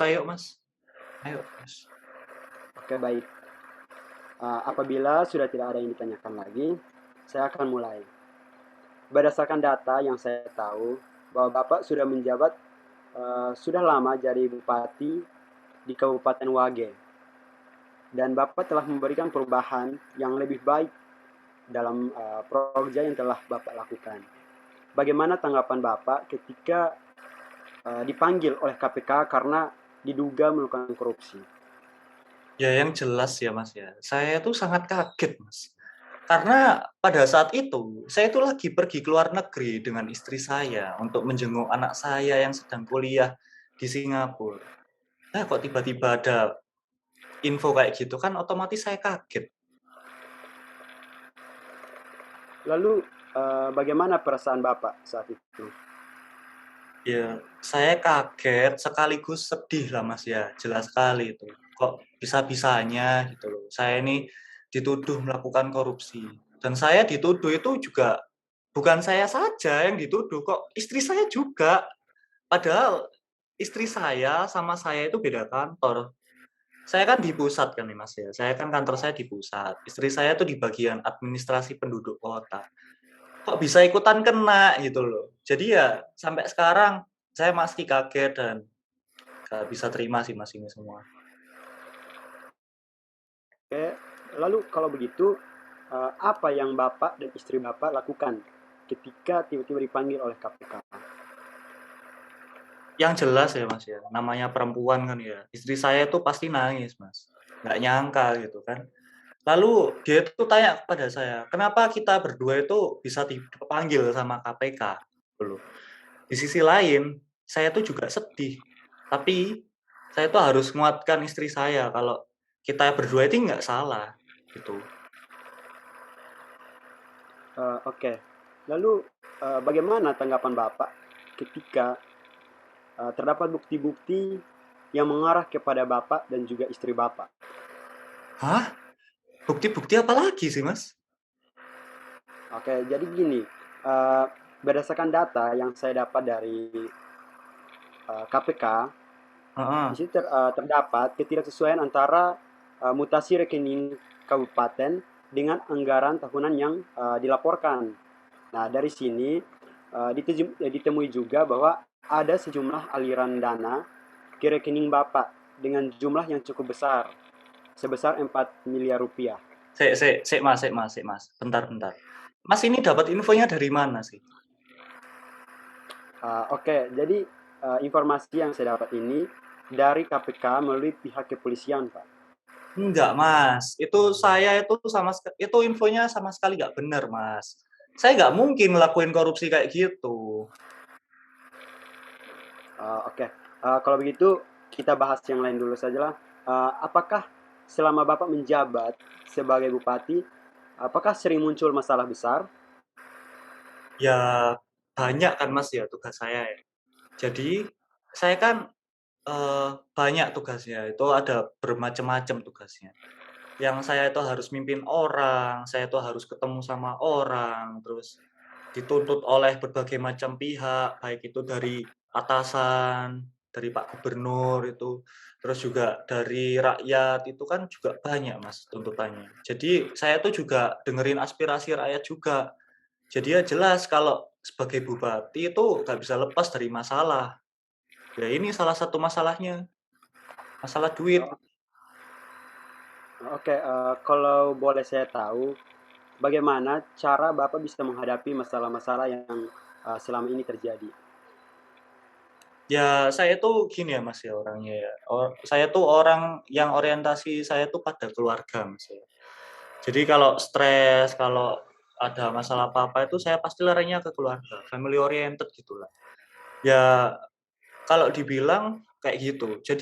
Ayo Mas, ayo Mas. Oke, baik. Apabila sudah tidak ada yang ditanyakan lagi, saya akan mulai. Berdasarkan data yang saya tahu, bahwa Bapak sudah menjabat sudah lama jadi bupati di Kabupaten Wage, dan Bapak telah memberikan perubahan yang lebih baik dalam proja yang telah Bapak lakukan. Bagaimana tanggapan Bapak ketika dipanggil oleh KPK karena diduga melakukan korupsi? Ya yang jelas ya Mas ya, saya tuh sangat kaget Mas. Karena pada saat itu, saya itu lagi pergi ke luar negeri dengan istri saya untuk menjenguk anak saya yang sedang kuliah di Singapura. Nah kok tiba-tiba ada info kayak gitu kan otomatis saya kaget. Lalu bagaimana perasaan Bapak saat itu? Ya saya kaget sekaligus sedih lah Mas ya, jelas sekali itu. Kok bisa-bisanya gitu loh, saya ini dituduh melakukan korupsi. Dan saya dituduh itu juga bukan saya saja yang dituduh, kok istri saya juga. Padahal istri saya sama saya itu beda kantor. Saya kan di pusat kan nih Mas ya, saya kan kantor saya di pusat. Istri saya tuh di bagian administrasi penduduk kota. Kok bisa ikutan kena gitu loh. Jadi ya sampai sekarang saya masih kaget dan gak bisa terima sih Mas ini semua. Oke, lalu kalau begitu, apa yang Bapak dan istri Bapak lakukan ketika tiba-tiba dipanggil oleh KPK? Yang jelas ya Mas ya, namanya perempuan kan ya, istri saya tuh pasti nangis Mas. Nggak nyangka gitu kan. Lalu dia tuh tanya kepada saya, "Kenapa kita berdua itu bisa dipanggil sama KPK?" Gitu. Di sisi lain, saya tuh juga sedih. Tapi saya tuh harus menguatkan istri saya kalau kita berdua itu nggak salah gitu. Oke, lalu bagaimana tanggapan Bapak ketika terdapat bukti-bukti yang mengarah kepada Bapak dan juga istri Bapak? Hah? Bukti-bukti apa lagi sih, Mas? Oke, jadi gini, eh, berdasarkan data yang saya dapat dari KPK, di Heeh. situ terdapat ketidaksesuaian antara mutasi rekening kabupaten dengan anggaran tahunan yang dilaporkan. Nah, dari sini ditemui juga bahwa ada sejumlah aliran dana ke rekening Bapak dengan jumlah yang cukup besar, sebesar 4 miliar rupiah. Sik, Mas, sik, Mas, sik, Mas. Bentar, bentar. Mas ini dapat infonya dari mana sih? Oke, jadi informasi yang saya dapat ini dari KPK melalui pihak kepolisian, Pak. Enggak, Mas. Itu infonya sama sekali nggak benar, Mas. Saya nggak mungkin ngelakuin korupsi kayak gitu. Oke, kalau begitu kita bahas yang lain dulu sajalah. Apakah selama Bapak menjabat sebagai bupati, apakah sering muncul masalah besar? Ya banyak kan, Mas, ya tugas saya ya. Jadi saya kan, banyak tugasnya, itu ada bermacam-macam tugasnya. Yang saya itu harus mimpin orang, saya itu harus ketemu sama orang, terus dituntut oleh berbagai macam pihak, baik itu dari atasan, dari Pak Gubernur itu, terus juga dari rakyat, itu kan juga banyak Mas tuntutannya. Jadi saya tuh juga dengerin aspirasi rakyat juga. Jadi ya jelas kalau sebagai bupati itu nggak bisa lepas dari masalah. Ya ini salah satu masalahnya, masalah duit. Oh, oke, kalau boleh saya tahu, bagaimana cara Bapak bisa menghadapi masalah-masalah yang selama ini terjadi? Ya, saya tuh gini ya, Mas, ya, orangnya ya, saya tuh orang yang orientasi saya tuh pada keluarga, Mas, ya. Jadi kalau stres, kalau ada masalah apa-apa itu saya pasti larinya ke keluarga, family oriented gitulah. Ya, kalau dibilang kayak gitu. Jadi